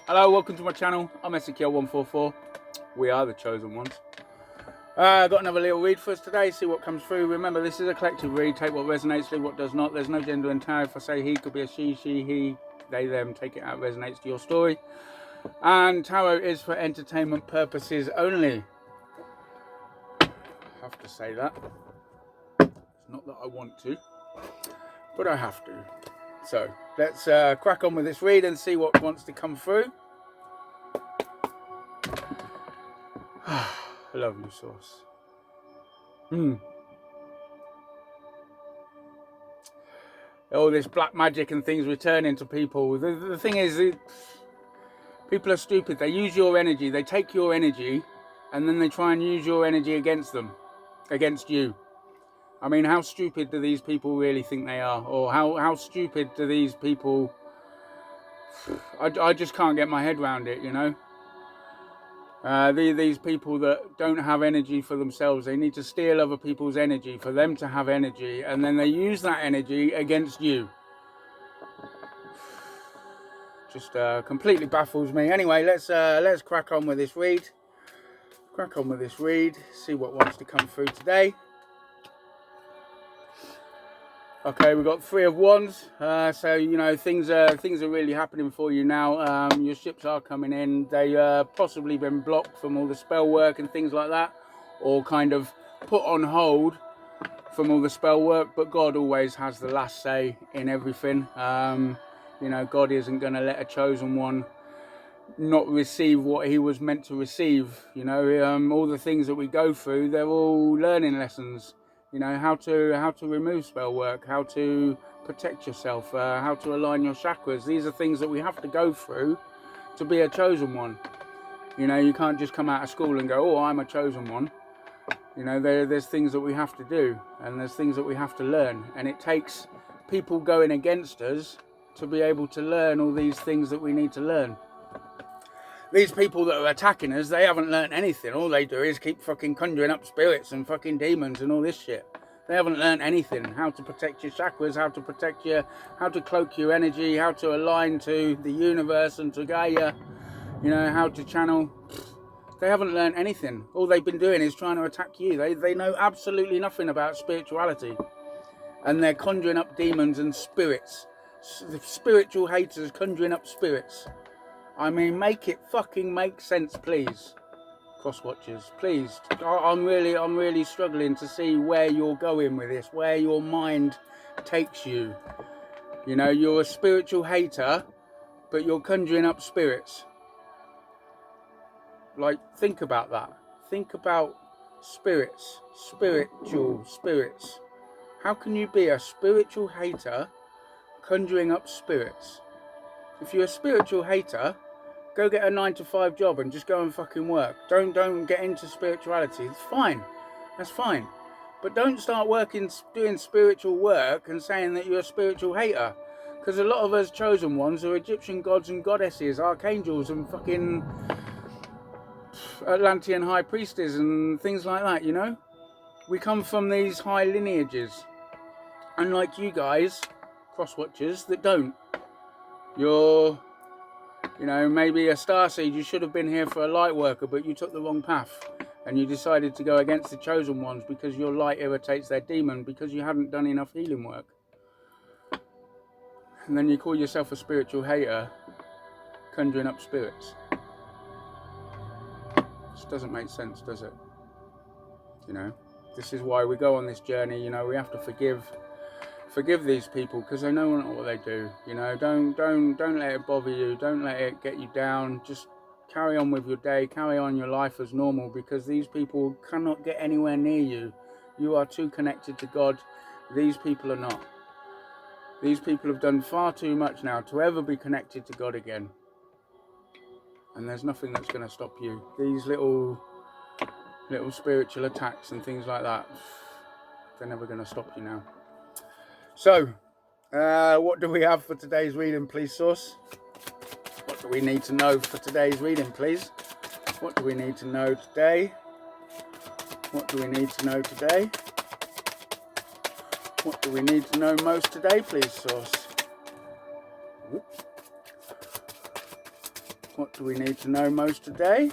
Hello, welcome to my channel. I'm Ezekiel144. We are the chosen ones. Got another little read for us today, see what comes through. Remember, this is a collective read. Take what resonates, leave what does not. There's no gender in tarot. If I say he, could be a she, he, they, them. Take it out, resonates to your story. And tarot is for entertainment purposes only. I have to say that. It's not that I want to, but I have to. So let's crack on with this read and see what wants to come through. I love you, Source. All this black magic and things returning to people. The thing is, people are stupid. They use your energy. They take your energy, and then they try and use your energy against them, against you. I mean, how stupid do these people really think they are? Or how stupid do these people... I just can't get my head around it, you know? These people that don't have energy for themselves, they need to steal other people's energy for them to have energy, and then they use that energy against you. Just completely baffles me. Anyway, let's crack on with this read. See what wants to come through today. Okay, we've got 3 of Wands, so you know things are really happening for you now. Your ships are coming in. They possibly been blocked from all the spell work and things like that, or kind of put on hold from all the spell work. But God always has the last say in everything. You know, God isn't going to let a chosen one not receive what he was meant to receive. You know, all the things that we go through, they're all learning lessons. You know, how to remove spell work, how to protect yourself, how to align your chakras. These are things that we have to go through to be a chosen one. You know, you can't just come out of school and go, oh, I'm a chosen one. You know, there's things that we have to do, and there's things that we have to learn. And it takes people going against us to be able to learn all these things that we need to learn. These people that are attacking us, they haven't learned anything. All they do is keep fucking conjuring up spirits and fucking demons and all this shit. They haven't learned anything. How to protect your chakras, how to protect how to cloak your energy, how to align to the universe and to Gaia. You know, how to channel. They haven't learned anything. All they've been doing is trying to attack you. They know absolutely nothing about spirituality. And they're conjuring up demons and spirits. The spiritual haters conjuring up spirits. I mean, make it fucking make sense, please. Cross-watchers, please. I'm really struggling to see where you're going with this, where your mind takes you. You know, you're a spiritual hater, but you're conjuring up spirits. Like, think about that. Think about spirits, spiritual spirits. How can you be a spiritual hater conjuring up spirits? If you're a spiritual hater, go get a 9-to-5 job and just go and fucking work. Don't get into spirituality. It's fine. That's fine. But don't start doing spiritual work and saying that you're a spiritual hater. Because a lot of us chosen ones are Egyptian gods and goddesses, archangels and fucking Atlantean high priestesses and things like that, you know? We come from these high lineages. Unlike you guys, cross-watchers, that don't. You're... You know, maybe a starseed, you should have been here for a light worker, but you took the wrong path. And you decided to go against the chosen ones because your light irritates their demon, because you hadn't done enough healing work. And then you call yourself a spiritual hater, conjuring up spirits. This doesn't make sense, does it? You know, this is why we go on this journey. You know, we have to forgive these people, because they know not what they do. You know, don't let it bother you. Don't let it get you down. Just carry on with your day, carry on your life as normal, because these people cannot get anywhere near you. You are too connected to God. These people are not. These people have done far too much now to ever be connected to God again, and there's nothing that's going to stop you. These little spiritual attacks and things like that, they're never going to stop you now. So, what do we have for today's reading, please, Source? What do we need to know for today's reading, please? What do we need to know today? What do we need to know today? What do we need to know most today, please, Source? What do we need to know most today?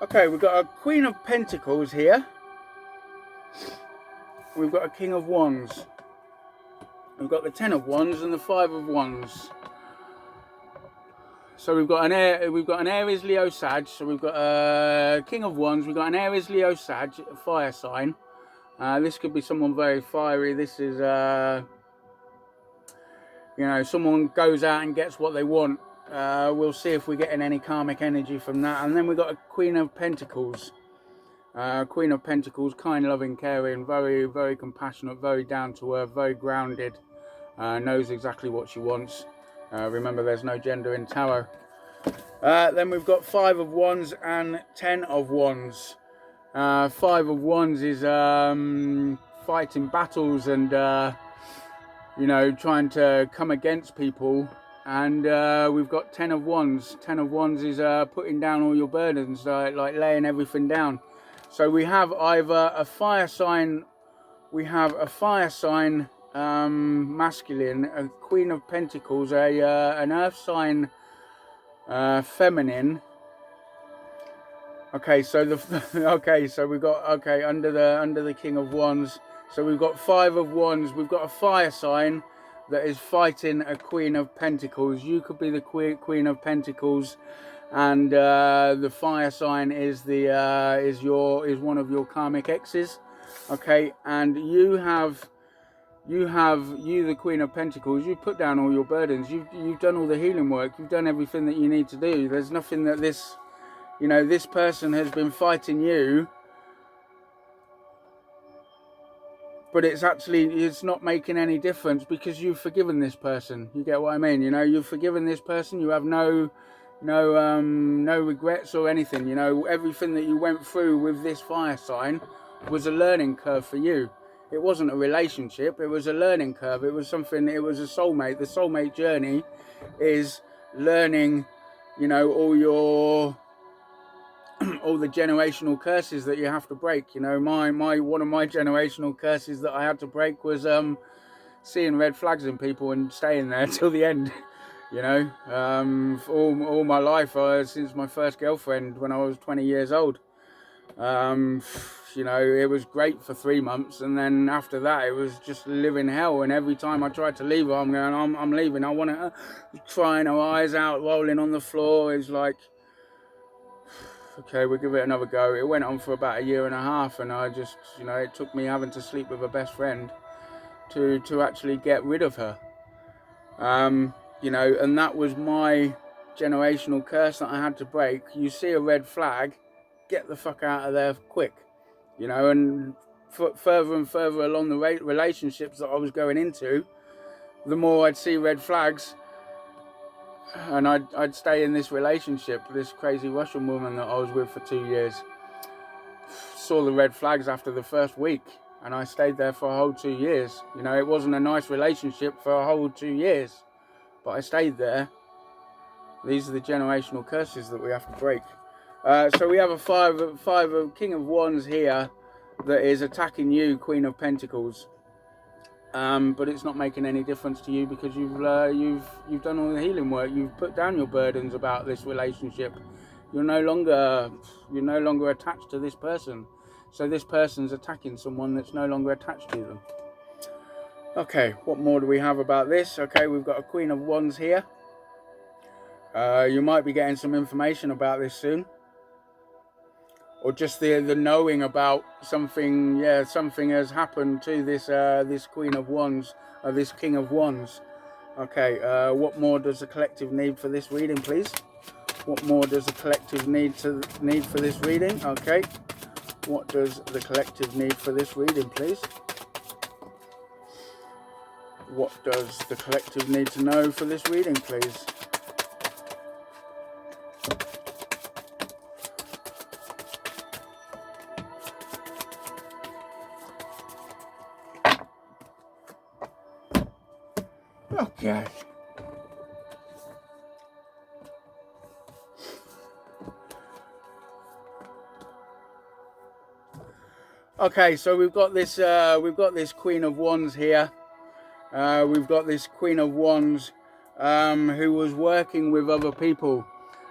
Okay, we've got a Queen of Pentacles here. We've got a King of Wands. We've got the 10 of Wands and the 5 of Wands. So we've got an Aries, Leo, Sag. So we've got a King of Wands. We've got an Aries, Leo, Sag, a fire sign. This could be someone very fiery. This is, you know, someone goes out and gets what they want. We'll see if we're getting any karmic energy from that. And then we've got a Queen of Pentacles. Queen of Pentacles, kind, loving, caring, very, very compassionate, very down to earth, very grounded. Knows exactly what she wants. Remember, there's no gender in tarot. Then we've got 5 of Wands and 10 of Wands. 5 of Wands is fighting battles and, you know, trying to come against people. And we've got 10 of Wands. 10 of Wands is putting down all your burdens, like laying everything down. So we have either a fire sign, masculine, a Queen of Pentacles, an earth sign, feminine. Okay, so so we've got under the King of Wands. So we've got 5 of Wands. We've got a fire sign that is fighting a Queen of Pentacles. You could be the Queen of Pentacles, and the fire sign is one of your karmic exes. Okay, and you, the Queen of Pentacles, you've put down all your burdens. You've done all the healing work. You've done everything that you need to do. There's nothing that this person has been fighting you, but it's not making any difference because you've forgiven this person. You get what I mean? You know, you've forgiven this person. You have no regrets or anything. You know, everything that you went through with this fire sign was a learning curve for you. It wasn't a relationship. It was a learning curve. It was something. It was a soulmate. The soulmate journey is learning, you know, all the generational curses that you have to break. You know, one of my generational curses that I had to break was seeing red flags in people and staying there till the end. You know, all my life, since my first girlfriend when I was 20 years old. You know, it was great for 3 months, and then after that it was just living hell. And every time I tried to leave her, I'm going, I'm leaving. I want her crying her eyes out, rolling on the floor. It's like, okay, we'll give it another go. It went on for about 1.5 years, and I just, you know, it took me having to sleep with a best friend to actually get rid of her. You know, and that was my generational curse that I had to break. You see a red flag, get the fuck out of there quick. You know, and further and further along the relationships that I was going into, the more I'd see red flags, and I'd stay in this relationship. This crazy Russian woman that I was with for 2 years, saw the red flags after the first week, and I stayed there for a whole 2 years. You know, it wasn't a nice relationship for a whole 2 years, but I stayed there. These are the generational curses that we have to break. So we have a five of King of Wands here that is attacking you, Queen of Pentacles. But it's not making any difference to you because you've done all the healing work. You've put down your burdens about this relationship. You're no longer attached to this person. So this person's attacking someone that's no longer attached to them. Okay, what more do we have about this? Okay, we've got a Queen of Wands here. You might be getting some information about this soon. Or just the knowing about something. Yeah, something has happened to this Queen of Wands, or this King of Wands. Okay, what more does the collective need for this reading, please? What more does the collective need for this reading? Okay, what does the collective need for this reading, please? What does the collective need to know for this reading, please? Okay. Okay, so we've got this Queen of Wands here. We've got this Queen of Wands who was working with other people,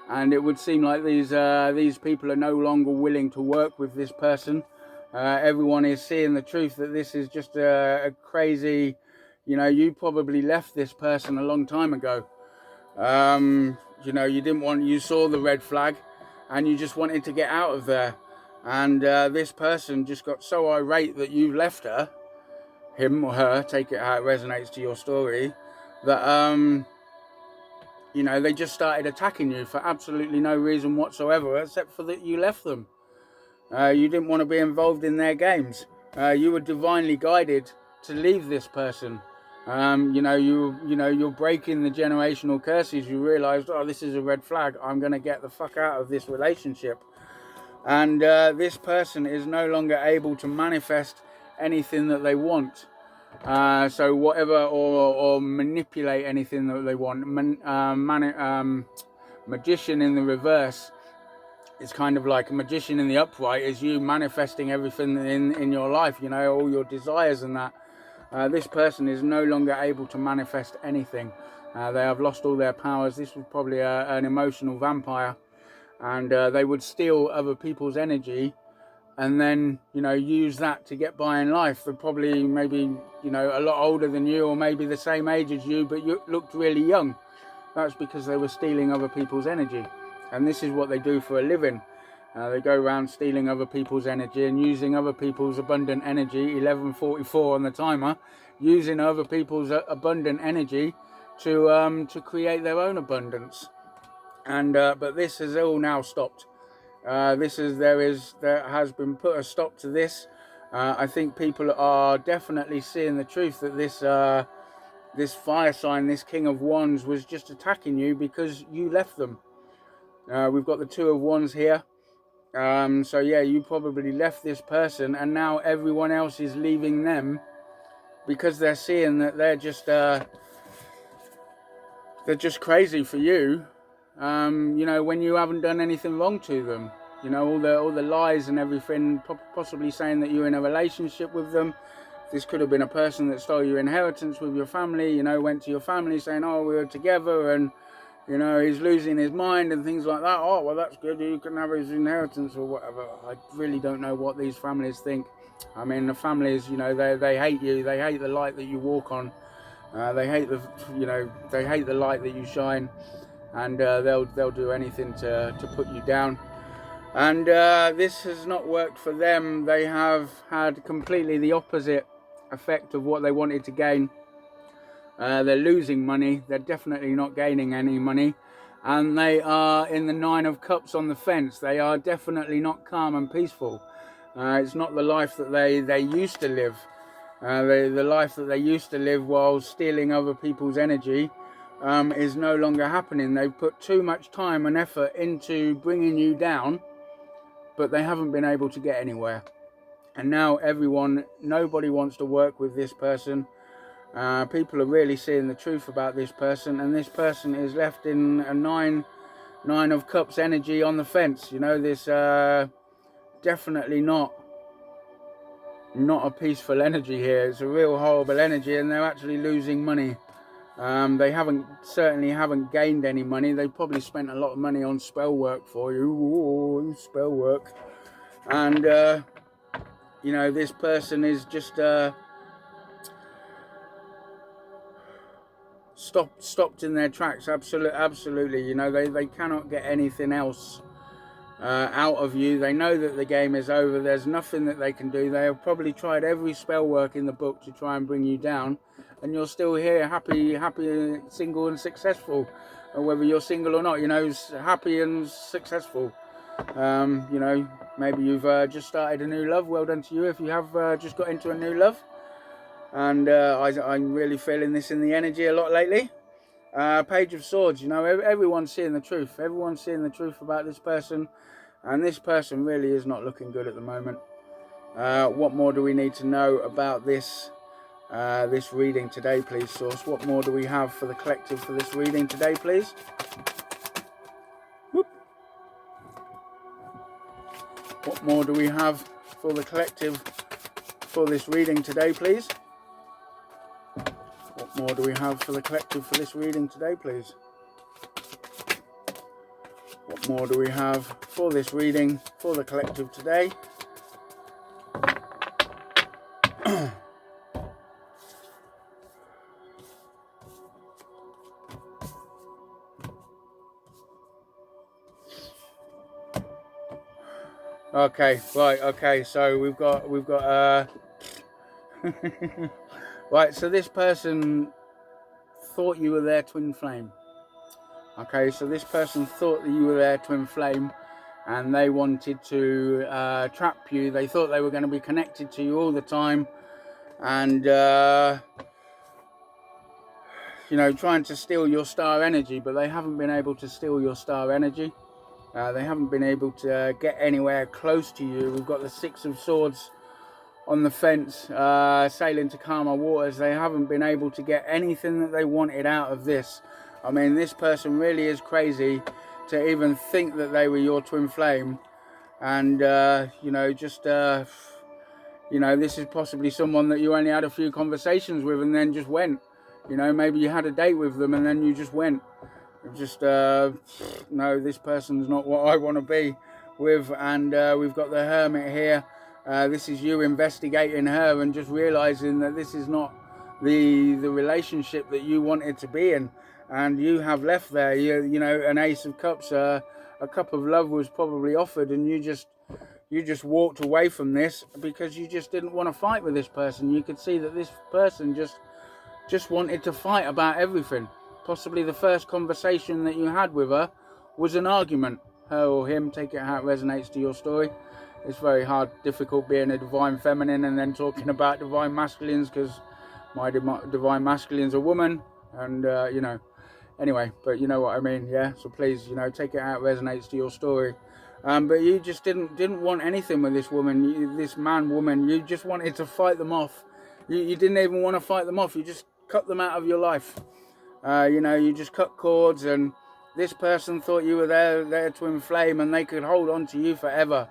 and it would seem like these people are no longer willing to work with this person. Everyone is seeing the truth that this is just a crazy, you probably left this person a long time ago. You saw the red flag and you just wanted to get out of there. And this person just got so irate that you left her, him or her, take it how it resonates to your story, that, they just started attacking you for absolutely no reason whatsoever, except for that you left them. You didn't want to be involved in their games. You were divinely guided to leave this person. You're breaking the generational curses. You realized, oh, this is a red flag. I'm going to get the fuck out of this relationship. And this person is no longer able to manifest anything that they want. So whatever, or manipulate anything that they want. Magician in the reverse. It's kind of like a magician in the upright is you manifesting everything in your life, all your desires and that. This person is no longer able to manifest anything. They have lost all their powers. This was probably an emotional vampire. And they would steal other people's energy and then, use that to get by in life. They're probably maybe, a lot older than you, or maybe the same age as you, but you looked really young. That's because they were stealing other people's energy. And this is what they do for a living. They go around stealing other people's energy and using other people's abundant energy, 11:44 on the timer, using other people's abundant energy to create their own abundance. And but this has all now stopped. There has been put a stop to this. I think people are definitely seeing the truth that this fire sign, this King of Wands, was just attacking you because you left them. We've got the Two of Wands here. So yeah, you probably left this person, and now everyone else is leaving them because they're seeing that they're just crazy for you. When you haven't done anything wrong to them, all the lies and everything, possibly saying that you're in a relationship with them. This could have been a person that stole your inheritance with your family, went to your family saying, oh, we were together, and he's losing his mind and things like that. Oh, well, that's good, you can have his inheritance or whatever. I really don't know what these families think. I mean, the families, they hate you. They hate the light that you walk on. They hate the light that you shine, and they'll do anything to put you down. And this has not worked for them. They have had completely the opposite effect of what they wanted to gain. They're losing money. They're definitely not gaining any money, and they are in the Nine of Cups on the fence. They are definitely not calm and peaceful. It's not the life that they used to live. The life that they used to live while stealing other people's energy is no longer happening. They've put too much time and effort into bringing you down, but they haven't been able to get anywhere. And now nobody wants to work with this person. People are really seeing the truth about this person, and this person is left in a nine of cups energy on the fence. This definitely not a peaceful energy here. It's a real horrible energy, and they're actually losing money. They certainly haven't gained any money. They probably spent a lot of money on spell work for you. Ooh, spell work. And this person is just stopped in their tracks. Absolutely. They cannot get anything else out of you. They know that the game is over. There's nothing that they can do. They have probably tried every spell work in the book to try and bring you down, and you're still here, happy, single and successful. Or whether you're single or not, happy and successful. Maybe you've just started a new love. Well done to you if you have just got into a new love. And I'm really feeling this in the energy a lot lately. Page of Swords, everyone's seeing the truth. Everyone's seeing the truth about this person. And this person really is not looking good at the moment. What more do we need to know about this reading today, please, Source? What more do we have for the collective for this reading today, please? Whoop. What more do we have for the collective for this reading today, please? What more do we have for the collective for this reading today, please? What more do we have for this reading for the collective today? Okay, right, okay, so we've got right, so this person thought you were their twin flame. Okay, so this person thought that you were their twin flame, and they wanted to trap you. They thought they were going to be connected to you all the time, and you know, trying to steal your star energy, but they haven't been able to steal your star energy. They haven't been able to get anywhere close to you. We've got the Six of Swords on the fence, sailing to calmer waters. They haven't been able to get anything that they wanted out of this. I mean, this person really is crazy to even think that they were your twin flame. And, you know, just, you know, this is possibly someone that you only had a few conversations with and then just went. You know, maybe you had a date with them and then you just went. Just no, this person's not what I want to be with. And we've got the Hermit here. This is you investigating her and just realizing that this is not the relationship that you wanted to be in, and you have left there. You know, an Ace of Cups, a cup of love was probably offered, and you just walked away from this because you just didn't want to fight with this person. You could see that this person just wanted to fight about everything. Possibly the first conversation that you had with her was an argument. Her or him, take it how it resonates to your story. It's very hard, difficult being a divine feminine and then talking about divine masculines, because my divine masculine's a woman, and you know, anyway, but you know what I mean, yeah? So please, you know, take it how it resonates to your story. But you just didn't want anything with this woman, this woman. You just wanted to fight them off. You didn't even want to fight them off. You just cut them out of your life. You know, you just cut cords, and this person thought you were their twin flame and they could hold on to you forever.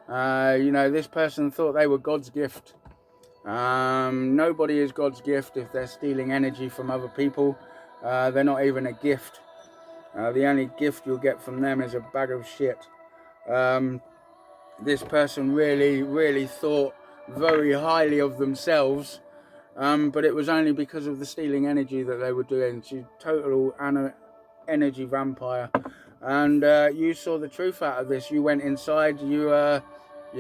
You know, this person thought they were God's gift. Nobody is God's gift if they're stealing energy from other people. They're not even a gift. The only gift you'll get from them is a bag of shit. This person really thought very highly of themselves. But it was only because of the stealing energy that they were doing. She's total energy vampire. And you saw the truth out of this. You went inside, you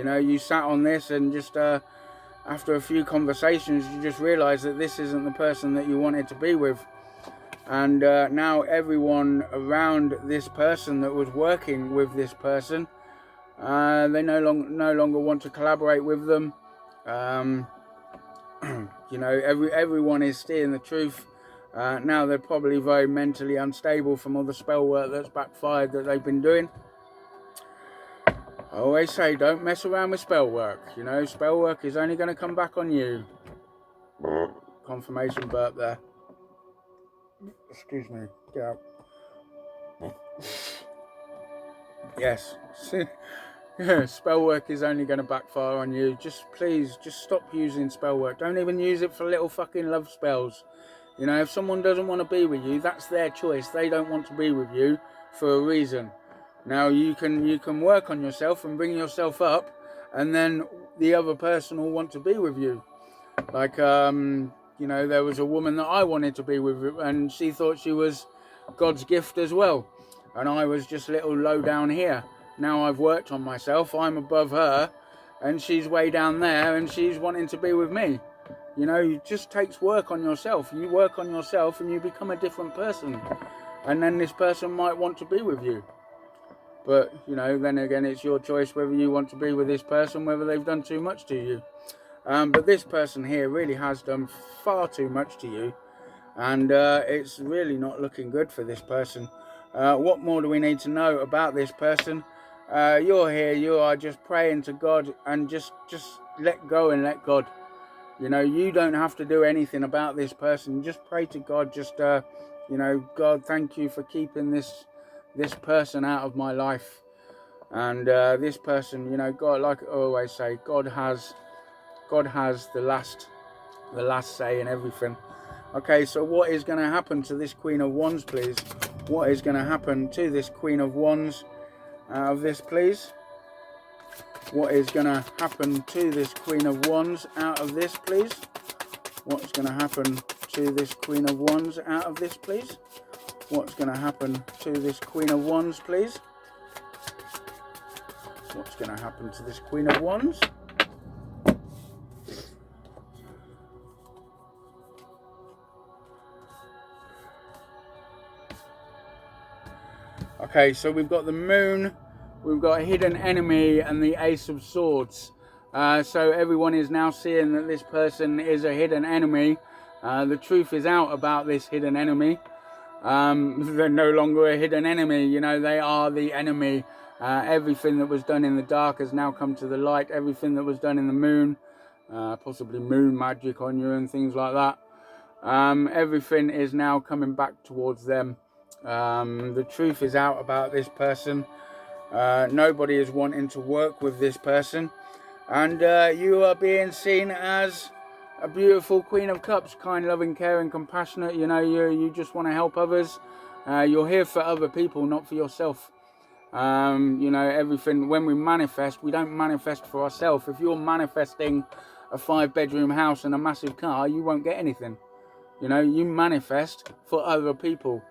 know, you sat on this, and just after a few conversations, you just realized that this isn't the person that you wanted to be with. And now everyone around this person that was working with this person, they no longer want to collaborate with them. You know, everyone is seeing the truth. Now they're probably very mentally unstable from all the spell work that's backfired that they've been doing. I always say, don't mess around with spell work. You know, spell work is only going to come back on you. Confirmation burp there. Excuse me. Get out. Yes. Yeah, spell work is only going to backfire on you. Just please, just stop using spell work. Don't even use it for little fucking love spells. You know, if someone doesn't want to be with you, that's their choice. They don't want to be with you for a reason. Now you can work on yourself and bring yourself up, and then the other person will want to be with you. Like you know, there was a woman that I wanted to be with, and she thought she was God's gift as well, and I was just a little low down here. Now I've worked on myself, I'm above her, and she's way down there, and she's wanting to be with me. You know, it just takes work on yourself. You work on yourself and you become a different person, and then this person might want to be with you. But, you know, then again, it's your choice whether you want to be with this person, whether they've done too much to you. But this person here really has done far too much to you, and it's really not looking good for this person. What more do we need to know about this person? You're here, you are just praying to God, and just let go and let God. You know, you don't have to do anything about this person. Just pray to God. Just, you know, God, thank you for keeping this person out of my life. And this person, you know, God, like I always say, God has the last say in everything. Okay, so what is going to happen to this Queen of Wands, please? What is going to happen to this Queen of Wands out of this, please? What is going to happen to this Queen of Wands out of this, please? What's going to happen to this Queen of Wands out of this, please? What's going to happen to this Queen of Wands, please? What's going to happen to this Queen of Wands? Okay, so we've got the Moon, we've got a hidden enemy, and the Ace of Swords. So everyone is now seeing that this person is a hidden enemy. The truth is out about this hidden enemy. They're no longer a hidden enemy, you know, they are the enemy. Everything that was done in the dark has now come to the light. Everything that was done in the moon, possibly moon magic on you and things like that, everything is now coming back towards them. The truth is out about this person. Nobody is wanting to work with this person, and you are being seen as a beautiful Queen of Cups, kind, loving, caring, compassionate. You know, you just want to help others. You're here for other people, not for yourself. You know, everything, when we manifest, we don't manifest for ourselves. If you're manifesting a 5-bedroom house and a massive car, you won't get anything. You know, you manifest for other people.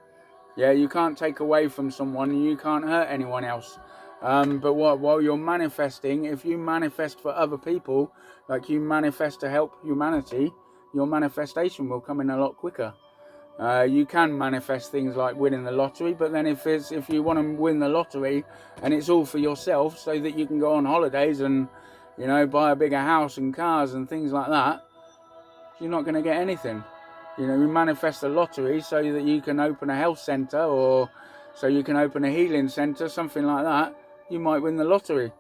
Yeah, you can't take away from someone, and you can't hurt anyone else. But while you're manifesting, if you manifest for other people, like you manifest to help humanity, your manifestation will come in a lot quicker. You can manifest things like winning the lottery, but then if you want to win the lottery and it's all for yourself so that you can go on holidays and, you know, buy a bigger house and cars and things like that, you're not going to get anything. You know, you manifest the lottery so that you can open a health centre, or so you can open a healing centre, something like that. You might win the lottery.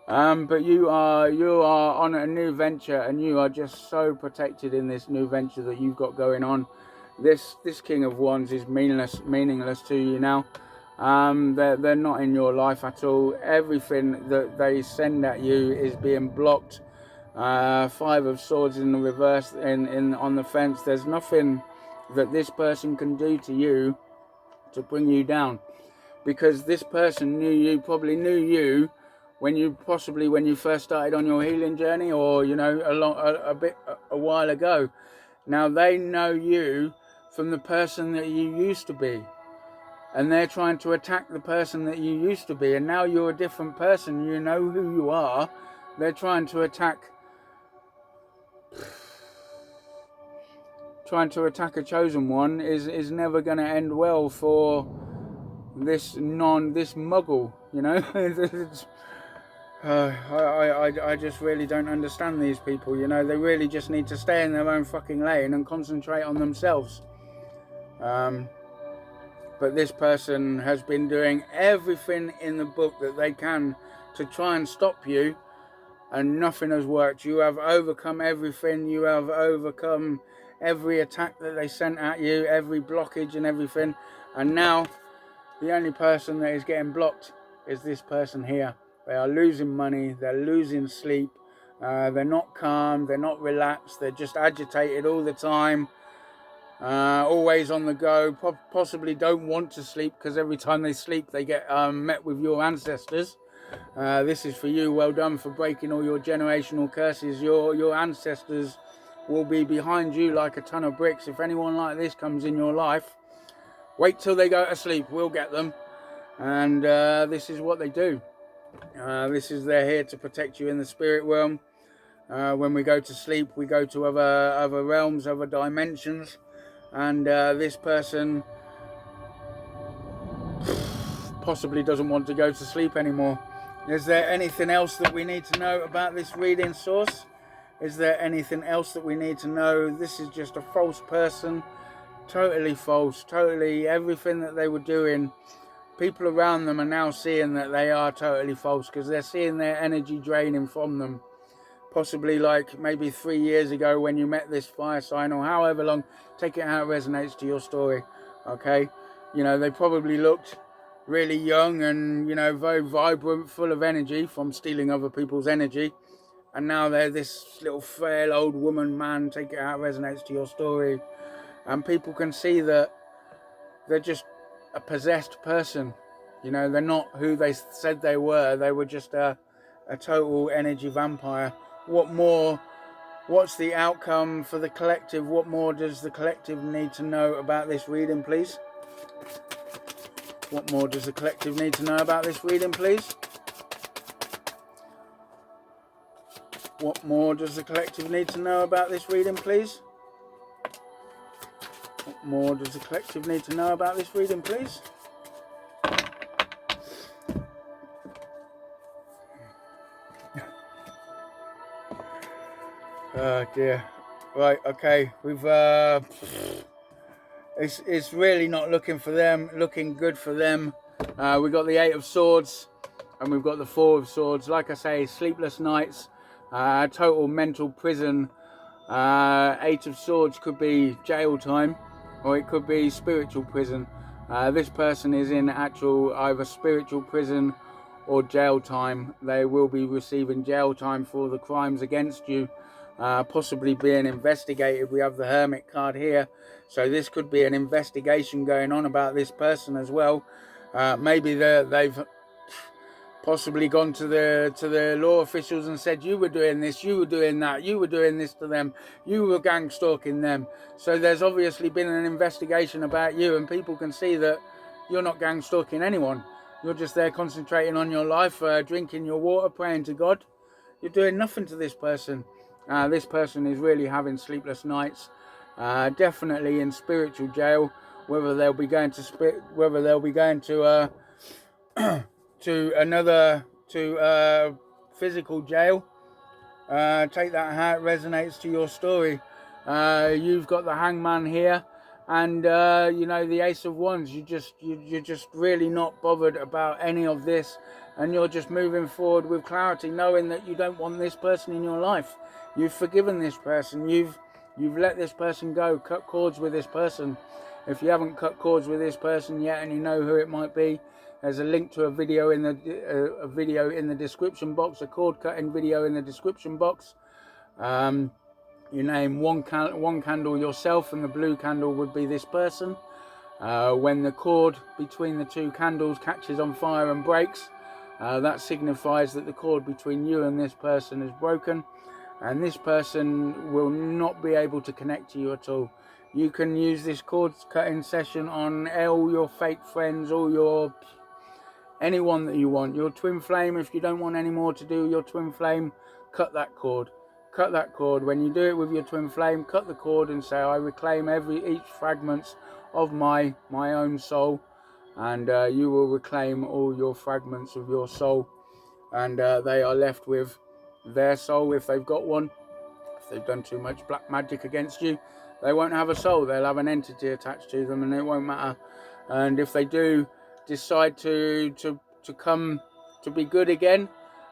But you are on a new venture, and you are just so protected in this new venture that you've got going on. This King of Wands is meaningless to you now. They're not in your life at all. Everything that they send at you is being blocked. 5 of Swords in the reverse on the fence. There's nothing that this person can do to you to bring you down, because this person probably knew you when you first started on your healing journey, or, you know, a while ago. Now they know you from the person that you used to be, and they're trying to attack the person that you used to be, and now you're a different person. You know who you are. They're trying to attack a chosen one is never going to end well for this muggle, you know. I just really don't understand these people, you know. They really just need to stay in their own fucking lane and concentrate on themselves. But this person has been doing everything in the book that they can to try and stop you, and nothing has worked. You have overcome everything. You have overcome every attack that they sent at you, every blockage and everything. And now the only person that is getting blocked is this person here. They are losing money. They're losing sleep. They're not calm. They're not relaxed. They're just agitated all the time. Always on the go. Possibly don't want to sleep, because every time they sleep they get met with your ancestors. This is for you. Well done for breaking all your generational curses. Your ancestors will be behind you like a ton of bricks. If anyone like this comes in your life, wait till they go to sleep. We'll get them. And this is what they do. They're here to protect you in the spirit realm. When we go to sleep, we go to other realms, other dimensions. And this person possibly doesn't want to go to sleep anymore. Is there anything else that we need to know about this reading, source? Is there anything else that we need to know? This is just a false person. Totally false. Totally everything that they were doing. People around them are now seeing that they are totally false, because they're seeing their energy draining from them. Possibly like maybe 3 years ago when you met this fire sign, or however long. Take it how it resonates to your story. Okay? You know, they probably looked really young and, you know, very vibrant, full of energy from stealing other people's energy. And now they're this little frail old woman, man, take it out, resonates to your story. And people can see that they're just a possessed person. You know, they're not who they said they were. They were just a total energy vampire. What's the outcome for the collective? What more does the collective need to know about this reading, please? What more does the collective need to know about this reading, please? What more does the collective need to know about this reading, please? What more does the collective need to know about this reading, please? Oh dear. Right, okay. It's really not looking good for them. We've got the 8 of Swords and we've got the 4 of Swords. Like I say, sleepless nights, total mental prison. 8 of Swords could be jail time, or it could be spiritual prison. This person is in actual either spiritual prison or jail time. They will be receiving jail time for the crimes against you, possibly being investigated. We have the Hermit card here, so this could be an investigation going on about this person as well. Maybe they've possibly gone to the law officials and said, you were doing this, you were doing that, you were doing this to them, you were gang stalking them. So there's obviously been an investigation about you, and people can see that you're not gang stalking anyone. You're just there concentrating on your life, drinking your water, praying to God. You're doing nothing to this person. This person is really having sleepless nights, definitely in spiritual jail. Whether they'll be going to to physical jail. Take that how it resonates to your story. You've got the Hangman here, and you know, the Ace of Wands. You're just really not bothered about any of this, and you're just moving forward with clarity, knowing that you don't want this person in your life. You've forgiven this person. You've let this person go. Cut cords with this person. If you haven't cut cords with this person yet, and you know who it might be, there's a link to a video in the description box, a cord cutting video in the description box. You name one candle yourself, and the blue candle would be this person. When the cord between the 2 candles catches on fire and breaks, that signifies that the cord between you and this person is broken, and this person will not be able to connect to you at all. You can use this cord cutting session on all your fake friends, anyone that you want. Your twin flame, if you don't want any more to do your twin flame, cut that cord. Cut that cord. When you do it with your twin flame, cut the cord and say, I reclaim each fragment of my own soul, and you will reclaim all your fragments of your soul, and they are left with their soul if they've got one. If they've done too much black magic against you, they won't have a soul. They'll have an entity attached to them, and it won't matter. And if they do decide to come to be good again,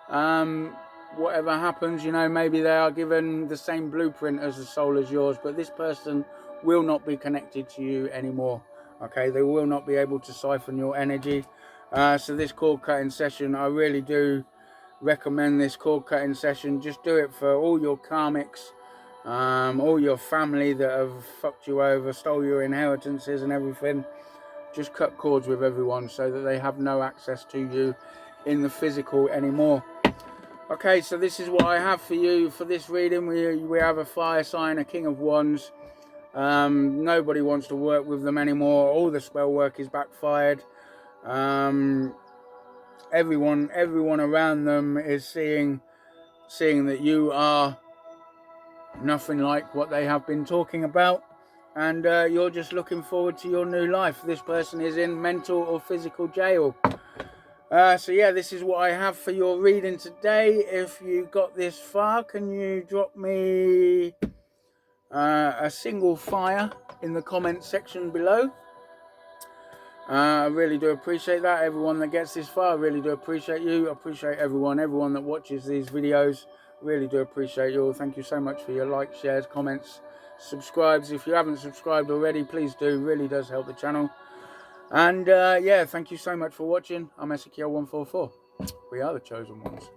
whatever happens, you know, maybe they are given the same blueprint as the soul as yours, but this person will not be connected to you anymore. Okay, they will not be able to siphon your energy. So this cord cutting session, I really do recommend this cord cutting session. Just do it for all your karmics, all your family that have fucked you over, stole your inheritances and everything. Just cut cords with everyone so that they have no access to you in the physical anymore. Okay, so this is what I have for you for this reading. We have a fire sign, a King of Wands. Nobody wants to work with them anymore. All the spell work is backfired. Everyone around them is seeing that you are nothing like what they have been talking about, and you're just looking forward to your new life. This person is in mental or physical jail. So yeah, this is what I have for your reading today. If you got this far, can you drop me a single fire in the comment section below? I really do appreciate that. Everyone that gets this far, I really do appreciate you. I appreciate everyone that watches these videos. Really do appreciate you all. Thank you so much for your likes, shares, comments, subscribes. If you haven't subscribed already, please do. Really does help the channel. And yeah, thank you so much for watching. I'm Ezekiel144. We are the chosen ones.